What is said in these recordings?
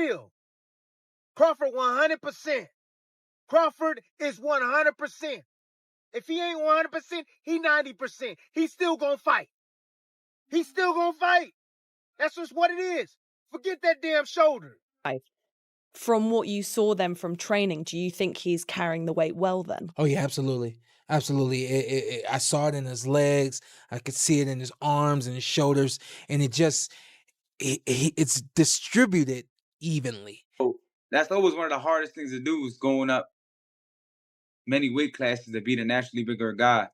real. Crawford 100%. Crawford is 100%. If he ain't 100%, he 90%. He's still gonna fight. He's still gonna fight. That's just what it is. Forget that damn shoulder. From what you saw then from training, do you think he's carrying the weight well then? Oh, yeah, absolutely. Absolutely. I saw it in his legs. I could see it in his arms and his shoulders. And it's distributed evenly. That's always one of the hardest things to do is going up many weight classes to beat a naturally bigger guy.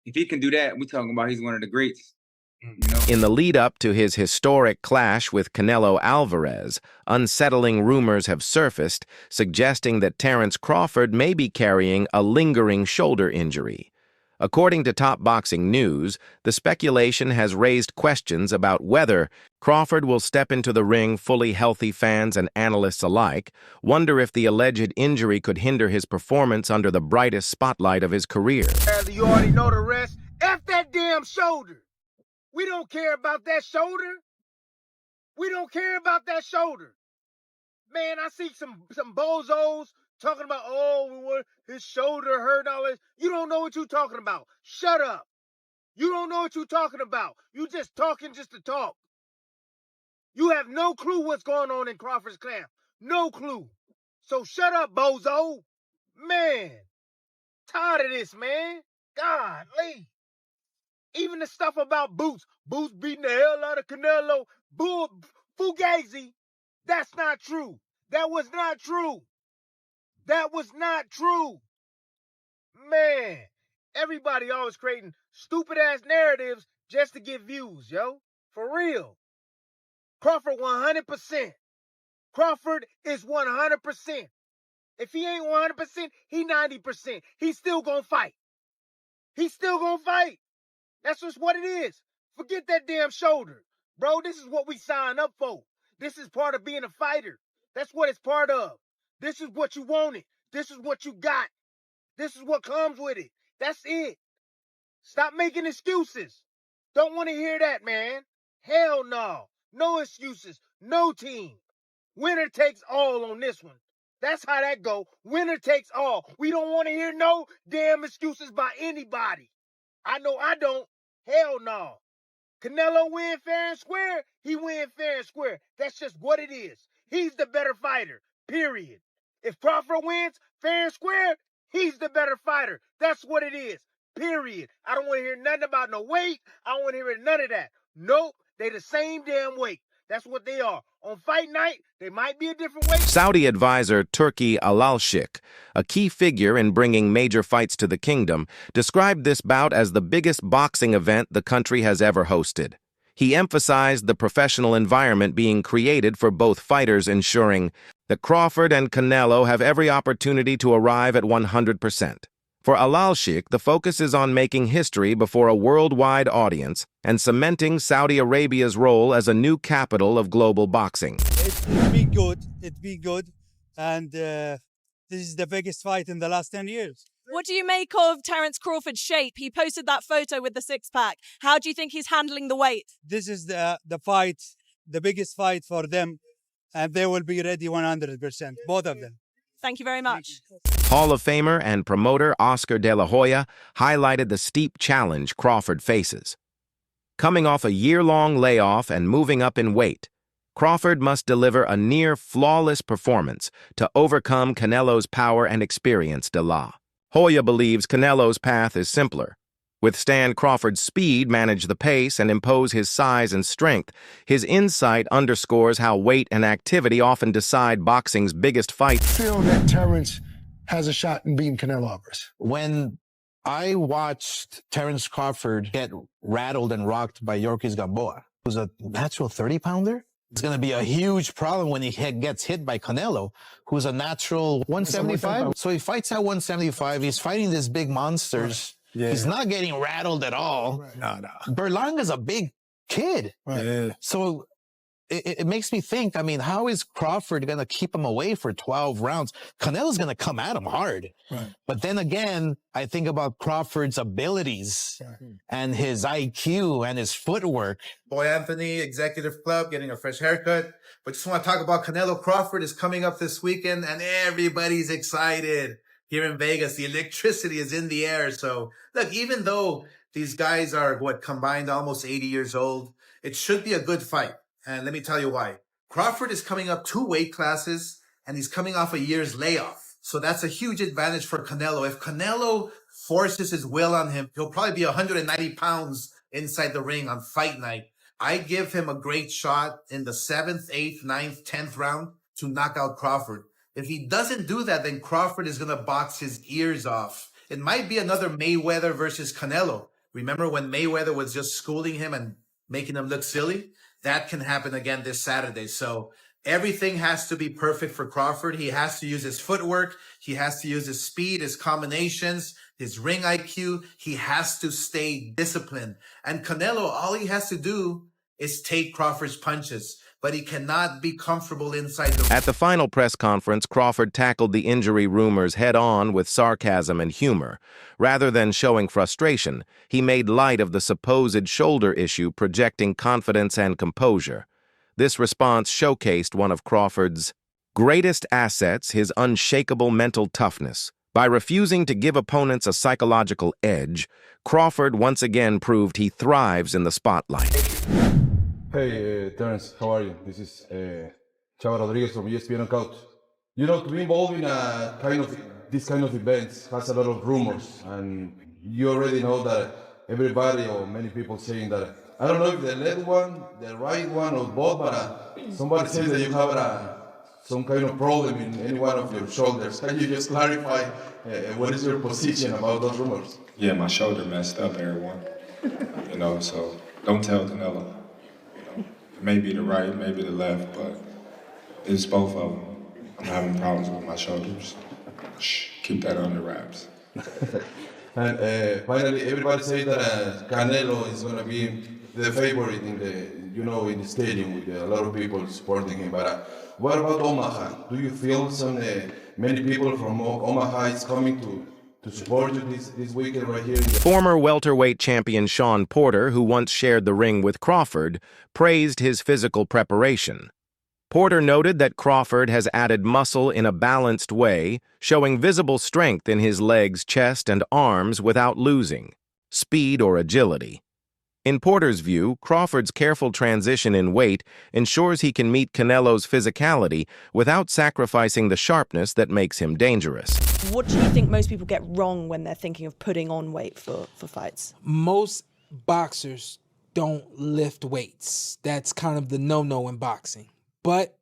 If he can do that, we're talking about he's one of the greats. You know? In the lead-up to his historic clash with Canelo Alvarez, unsettling rumors have surfaced suggesting that Terence Crawford may be carrying a lingering shoulder injury. According to Top Boxing News, the speculation has raised questions about whether Crawford will step into the ring. Fully healthy fans and analysts alike wonder if the alleged injury could hinder his performance under the brightest spotlight of his career. You already know the rest. F that damn shoulder. We don't care about that shoulder. We don't care about that shoulder. Man, I see some bozos talking about, oh, his shoulder hurt, all this. You don't know what you're talking about. Shut up. You don't know what you're talking about. You just talking just to talk. You have no clue what's going on in Crawford's camp. No clue. So shut up, bozo. Man, tired of this, man. Golly. Even the stuff about Boots beating the hell out of Canelo, Fugazi, that's not true. That was not true. That was not true. Man, everybody always creating stupid-ass narratives just to get views, yo. For real. Crawford 100%. Crawford is 100%. If he ain't 100%, he 90%. He's still gonna fight. He's still gonna fight. That's just what it is. Forget that damn shoulder. Bro, this is what we sign up for. This is part of being a fighter. That's what it's part of. This is what you wanted. This is what you got. This is what comes with it. That's it. Stop making excuses. Don't want to hear that, man. Hell no. No excuses. No team. Winner takes all on this one. That's how that go. Winner takes all. We don't want to hear no damn excuses by anybody. I know I don't. Hell no. Canelo win fair and square. He win fair and square. That's just what it is. He's the better fighter. Period. If Crawford wins fair and square, he's the better fighter. That's what it is. Period. I don't want to hear nothing about no weight. I don't want to hear none of that. Nope. They the same damn weight. That's what they are. On fight night, they might be a different weight. Saudi advisor Turki Alalshikh, a key figure in bringing major fights to the kingdom, described this bout as the biggest boxing event the country has ever hosted. He emphasized the professional environment being created for both fighters, ensuring that Crawford and Canelo have every opportunity to arrive at 100%. For Alalshikh, the focus is on making history before a worldwide audience and cementing Saudi Arabia's role as a new capital of global boxing. It'd be good. It'd be good. And this is the biggest fight in the last 10 years. What do you make of Terence Crawford's shape? He posted that photo with the six-pack. How do you think he's handling the weight? This is the fight, the biggest fight for them. And they will be ready 100%, both of them. Thank you very much. Hall of Famer and promoter Oscar De La Hoya highlighted the steep challenge Crawford faces. Coming off a year-long layoff and moving up in weight, Crawford must deliver a near-flawless performance to overcome Canelo's power and experience. De La Hoya believes Canelo's path is simpler. Withstand Crawford's speed, manage the pace, and impose his size and strength. His insight underscores how weight and activity often decide boxing's biggest fights. I feel that Terence has a shot in beating Canelo Alvarez. When I watched Terence Crawford get rattled and rocked by Yorkis Gamboa, who's a natural 30-pounder, it's going to be a huge problem when he gets hit by Canelo, who's a natural 175. So he fights at 175. He's fighting these big monsters. Yeah. He's not getting rattled at all. Right. No. Berlanga's a big kid. Right. Yeah. So it makes me think, I mean, how is Crawford going to keep him away for 12 rounds? Canelo's going to come at him hard. Right. But then again, I think about Crawford's abilities and his IQ and his footwork. Boy Anthony, Executive Club, getting a fresh haircut. But just want to talk about Canelo Crawford is coming up this weekend, and everybody's excited here in Vegas. The electricity is in the air. So, look, even though these guys are, combined almost 80 years old, it should be a good fight. And let me tell you why. Crawford is coming up 2 weight classes, and he's coming off a year's layoff. So that's a huge advantage for Canelo. If Canelo forces his will on him, he'll probably be 190 pounds inside the ring on fight night. I give him a great shot in the 7th, 8th, 9th, 10th round to knock out Crawford. If he doesn't do that, then Crawford is going to box his ears off. It might be another Mayweather versus Canelo. Remember when Mayweather was just schooling him and making him look silly? That can happen again this Saturday. So everything has to be perfect for Crawford. He has to use his footwork. He has to use his speed, his combinations, his ring IQ. He has to stay disciplined. And Canelo, all he has to do is take Crawford's punches, but he cannot be comfortable inside the... At the final press conference, Crawford tackled the injury rumors head-on with sarcasm and humor. Rather than showing frustration, he made light of the supposed shoulder issue, projecting confidence and composure. This response showcased one of Crawford's greatest assets, his unshakable mental toughness. By refusing to give opponents a psychological edge, Crawford once again proved he thrives in the spotlight. Hey, Terence, how are you? This is Chava Rodriguez from ESPN Knockout. You know, to be involved in this kind of events has a lot of rumors, and you already know that everybody or many people saying that, I don't know if the left one, the right one, or both, but somebody says that you have some kind of problem in any one of your shoulders. Can you just clarify what is your position about those rumors? Yeah, my shoulder messed up, everyone. You know, so don't tell Canelo. Maybe the right, maybe the left, but it's both of them. I'm having problems with my shoulders. Shh, keep that under wraps. And finally, everybody say that Canelo is going to be the favorite in the stadium with a lot of people supporting him. But what about Omaha? Do you feel many people from Omaha is coming to support you this weekend right here? Former welterweight champion Shawn Porter, who once shared the ring with Crawford, praised his physical preparation. Porter noted that Crawford has added muscle in a balanced way, showing visible strength in his legs, chest, and arms without losing speed or agility. In Porter's view, Crawford's careful transition in weight ensures he can meet Canelo's physicality without sacrificing the sharpness that makes him dangerous. What do you think most people get wrong when they're thinking of putting on weight for fights? Most boxers don't lift weights. That's kind of the no-no in boxing. But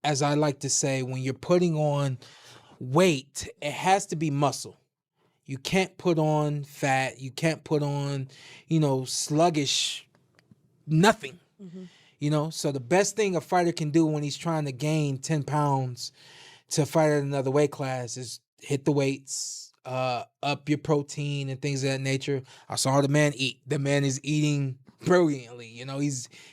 as I like to say, when you're putting on weight, it has to be muscle. You can't put on fat. You can't put on, sluggish nothing. Mm-hmm. So the best thing a fighter can do when he's trying to gain 10 pounds to fight at another weight class is hit the weights, up your protein and things of that nature. I saw the man eat. The man is eating brilliantly.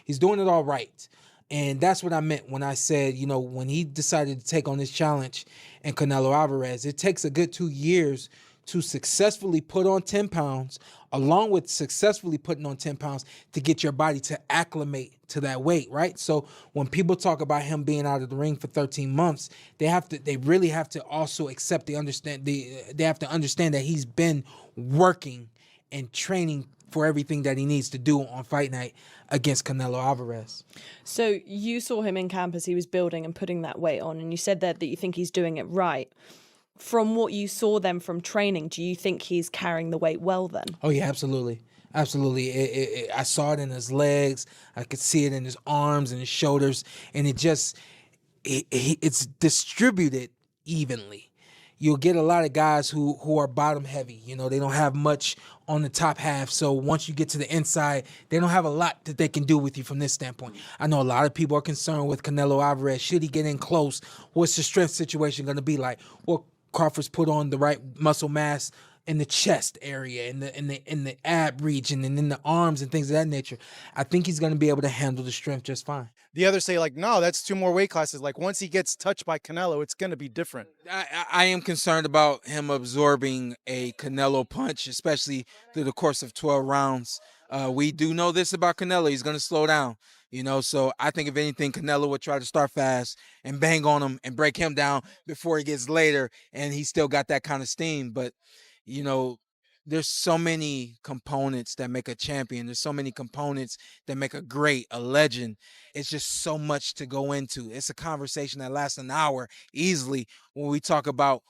He's doing it all right. And that's what I meant when I said, when he decided to take on this challenge and Canelo Alvarez, it takes a good 2 years to successfully put on 10 pounds, along with successfully putting on 10 pounds to get your body to acclimate to that weight, right? So when people talk about him being out of the ring for 13 months, they really have to also accept they have to understand that he's been working and training for everything that he needs to do on fight night against Canelo Alvarez. So you saw him in camp as he was building and putting that weight on, and you said that you think he's doing it right. From what you saw then from training, do you think he's carrying the weight well then? Oh, yeah, absolutely. Absolutely. I saw it in his legs. I could see it in his arms and his shoulders. And it's distributed evenly. You'll get a lot of guys who are bottom heavy. They don't have much on the top half. So once you get to the inside, they don't have a lot that they can do with you from this standpoint. I know a lot of people are concerned with Canelo Alvarez. Should he get in close? What's the strength situation going to be like? Well, Crawford's put on the right muscle mass in the chest area, in the ab region, and in the arms and things of that nature. I think he's going to be able to handle the strength just fine. The others say, like, no, that's 2 more weight classes. Like, once he gets touched by Canelo, it's going to be different. I am concerned about him absorbing a Canelo punch, especially through the course of 12 rounds. We do know this about Canelo. He's going to slow down, so I think if anything, Canelo would try to start fast and bang on him and break him down before he gets later, and he's still got that kind of steam. But, there's so many components that make a champion. There's so many components that make a great, a legend. It's just so much to go into. It's a conversation that lasts an hour easily when we talk about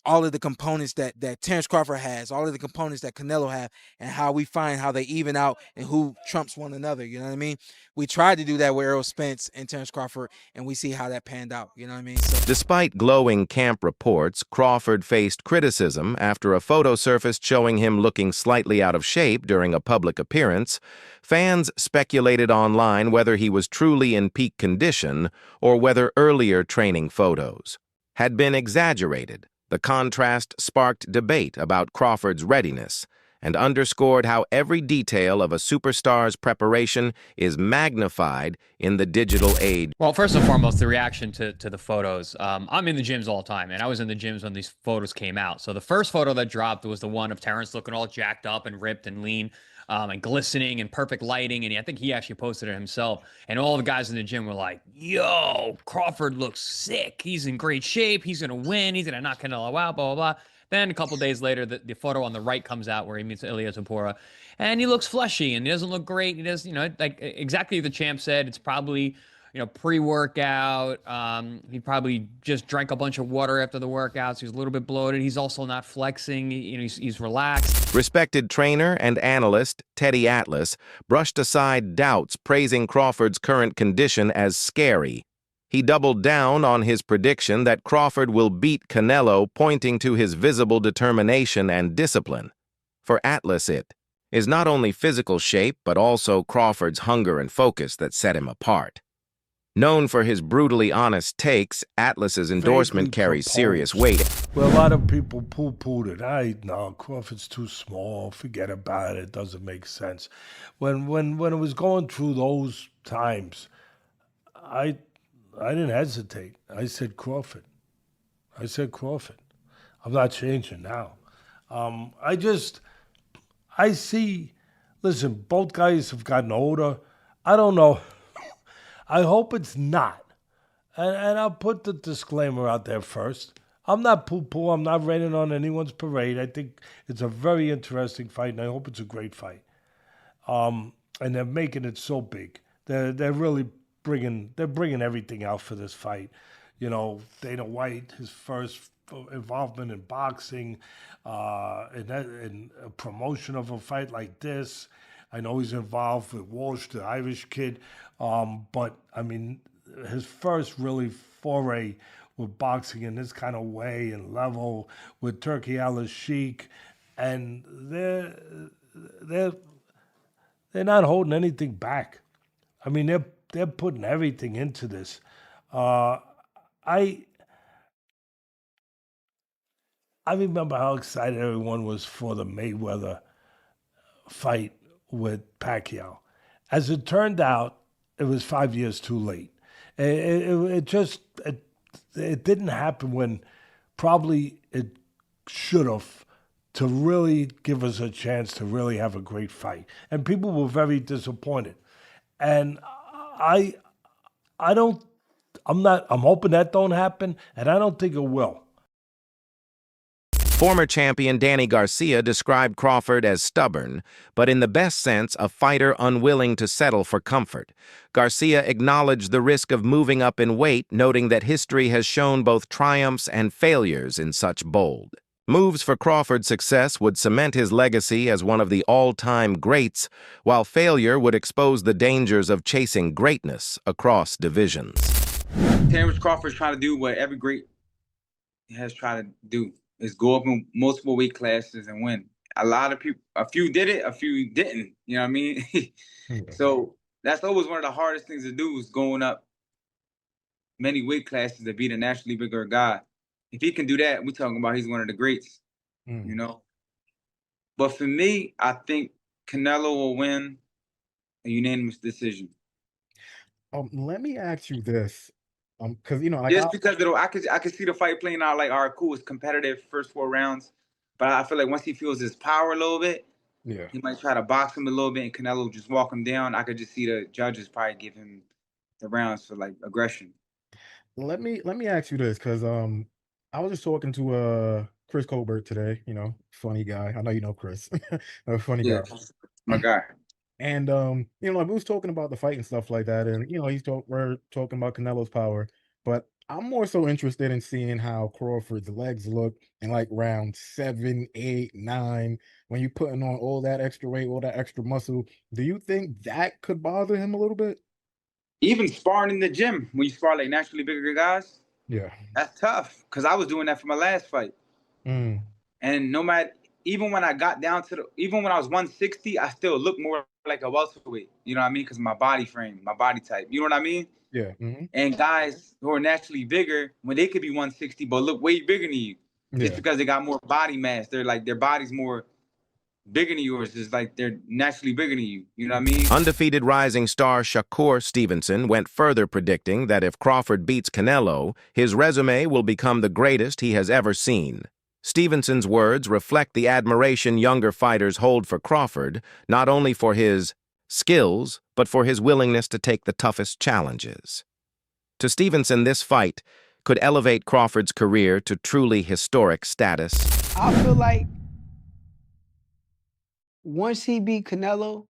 all of the components that Terence Crawford has, all of the components that Canelo have, and how we find how they even out and who trumps one another. You know what I mean? We tried to do that with Errol Spence and Terence Crawford, and we see how that panned out. You know what I mean? So, despite glowing camp reports, Crawford faced criticism after a photo surfaced showing him looking slightly out of shape during a public appearance. Fans speculated online whether he was truly in peak condition or whether earlier training photos had been exaggerated. The contrast sparked debate about Crawford's readiness and underscored how every detail of a superstar's preparation is magnified in the digital age. Well, first and foremost, the reaction to the photos. I'm in the gyms all the time, and I was in the gyms when these photos came out. So the first photo that dropped was the one of Terence looking all jacked up and ripped and lean. And glistening and perfect lighting, and I think he actually posted it himself. And all the guys in the gym were like, "Yo, Crawford looks sick. He's in great shape. He's gonna win. He's gonna knock Canelo out." Blah blah blah. Then a couple days later, the photo on the right comes out where he meets Ilia Topuria, and he looks fleshy and he doesn't look great. He does, like exactly the champ said. It's probably pre-workout. He probably just drank a bunch of water after the workouts. He's a little bit bloated. He's also not flexing. He's relaxed. Respected trainer and analyst Teddy Atlas brushed aside doubts praising Crawford's current condition as scary. He doubled down on his prediction that Crawford will beat Canelo, pointing to his visible determination and discipline. For Atlas, it is not only physical shape, but also Crawford's hunger and focus that set him apart. Known for his brutally honest takes, Atlas's endorsement carries serious weight. Well, a lot of people poo-pooed it. No, Crawford's too small. Forget about it. It doesn't make sense. When it was going through those times, I didn't hesitate. I said Crawford. I'm not changing now. I see. Listen, both guys have gotten older. I don't know. I hope it's not. And I'll put the disclaimer out there first. I'm not poo-poo. I'm not raining on anyone's parade. I think it's a very interesting fight, and I hope it's a great fight. And they're making it so big. They're really bringing everything out for this fight. Dana White, his first involvement in boxing, in a promotion of a fight like this. I know he's involved with Walsh, the Irish kid. But, I mean, his first really foray with boxing in this kind of way and level with Turki Alalshikh, and they're not holding anything back. I mean, they're putting everything into this. I remember how excited everyone was for the Mayweather fight with Pacquiao. As it turned out, it was 5 years too late. It didn't happen when probably it should have, to really give us a chance to really have a great fight. And people were very disappointed. And I'm hoping that don't happen, and I don't think it will. Former champion Danny Garcia described Crawford as stubborn, but in the best sense, a fighter unwilling to settle for comfort. Garcia acknowledged the risk of moving up in weight, noting that history has shown both triumphs and failures in such bold moves. For Crawford's success would cement his legacy as one of the all-time greats, while failure would expose the dangers of chasing greatness across divisions. Terence Crawford's trying to do what every great has tried to do. Is go up in multiple weight classes and win. A lot of people, a few did it, a few didn't. You know what I mean? So that's always one of the hardest things to do, is going up many weight classes to beat a nationally bigger guy. If he can do that, we're talking about he's one of the greats. You know, But for me, I think Canelo will win a unanimous decision. Let me ask you this, because Just because I could see the fight playing out like, all right, cool, it's competitive first 4 rounds, but I feel like once he feels his power a little bit, yeah. he might try to box him a little bit, and Canelo just walk him down. I could just see the judges probably give him the rounds for like aggression. Let me ask you this, because I was just talking to Chris Colbert today. Funny guy. I know you know Chris, a funny Yeah, guy. my guy. And like we was talking about the fight and stuff like that, and we're talking about Canelo's power, but I'm more so interested in seeing how Crawford's legs look in like round 7, 8, 9, when you putting on all that extra weight, all that extra muscle. Do you think that could bother him a little bit? Even sparring in the gym, when you spar like naturally bigger guys, Yeah. that's tough. Cause I was doing that for my last fight. Mm. And no matter, even when I got down to even when I was 160, I still look more like a welterweight. You know what I mean? Because my body frame, my body type. You know what I mean? Yeah. Mm-hmm. And guys who are naturally bigger, when they could be 160, but look way bigger than you, just because they got more body mass. They're like, their body's more bigger than yours. It's like they're naturally bigger than you. You know what I mean? Undefeated rising star Shakur Stevenson went further, predicting that if Crawford beats Canelo, his resume will become the greatest he has ever seen. Stevenson's words reflect the admiration younger fighters hold for Crawford, not only for his skills, but for his willingness to take the toughest challenges. To Stevenson, this fight could elevate Crawford's career to truly historic status. I feel like once he beat Canelo,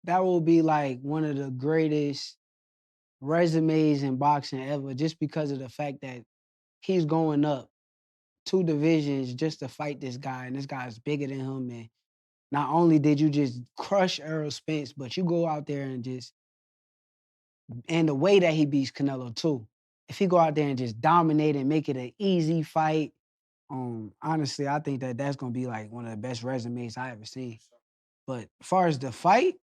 that will be like one of the greatest resumes in boxing ever, just because of the fact that he's going up 2 divisions just to fight this guy, and this guy's bigger than him. And not only did you just crush Errol Spence, but you go out there and the way that he beats Canelo too. If he go out there and just dominate and make it an easy fight, honestly, I think that that's gonna be like one of the best resumes I ever seen. But as far as the fight,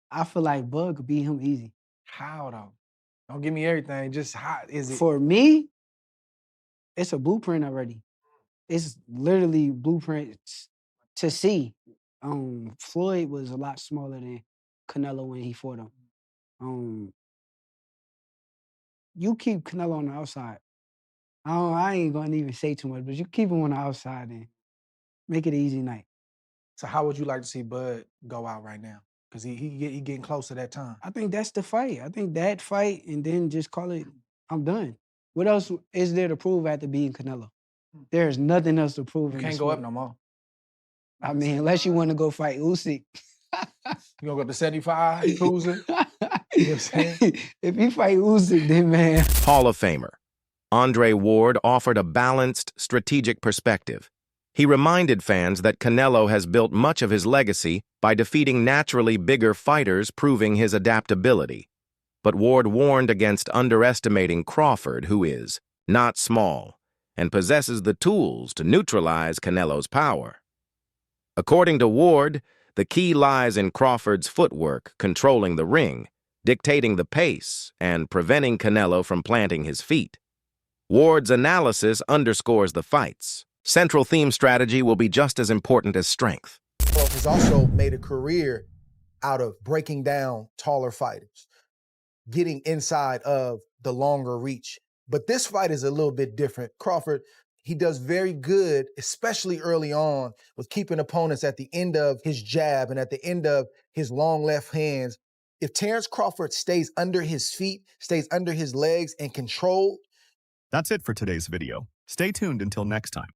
I feel like Bud could beat him easy. How though? Don't give me everything. Just how is it? For me, it's a blueprint already. It's literally blueprints to see. Floyd was a lot smaller than Canelo when he fought him. You keep Canelo on the outside. I ain't gonna even say too much, but you keep him on the outside and make it an easy night. So how would you like to see Bud go out right now? Because he getting close to that time. I think that's the fight. I think that fight, and then just call it, I'm done. What else is there to prove after beating Canelo? There's nothing else to prove. You in can't this go fight. up no more. I mean, unless you want to go fight Usyk. You gonna go to 75, cruising? You know what I'm saying? If you fight Usyk, then man. Hall of Famer Andre Ward offered a balanced, strategic perspective. He reminded fans that Canelo has built much of his legacy by defeating naturally bigger fighters, proving his adaptability. But Ward warned against underestimating Crawford, who is not small and possesses the tools to neutralize Canelo's power. According to Ward, the key lies in Crawford's footwork, controlling the ring, dictating the pace, and preventing Canelo from planting his feet. Ward's analysis underscores the fight's central theme strategy will be just as important as strength. Has also made a career out of breaking down taller fighters, getting inside of the longer reach. But this fight is a little bit different. Crawford, he does very good, especially early on, with keeping opponents at the end of his jab and at the end of his long left hands. If Terence Crawford stays under his feet, stays under his legs and controlled. That's it for today's video. Stay tuned until next time.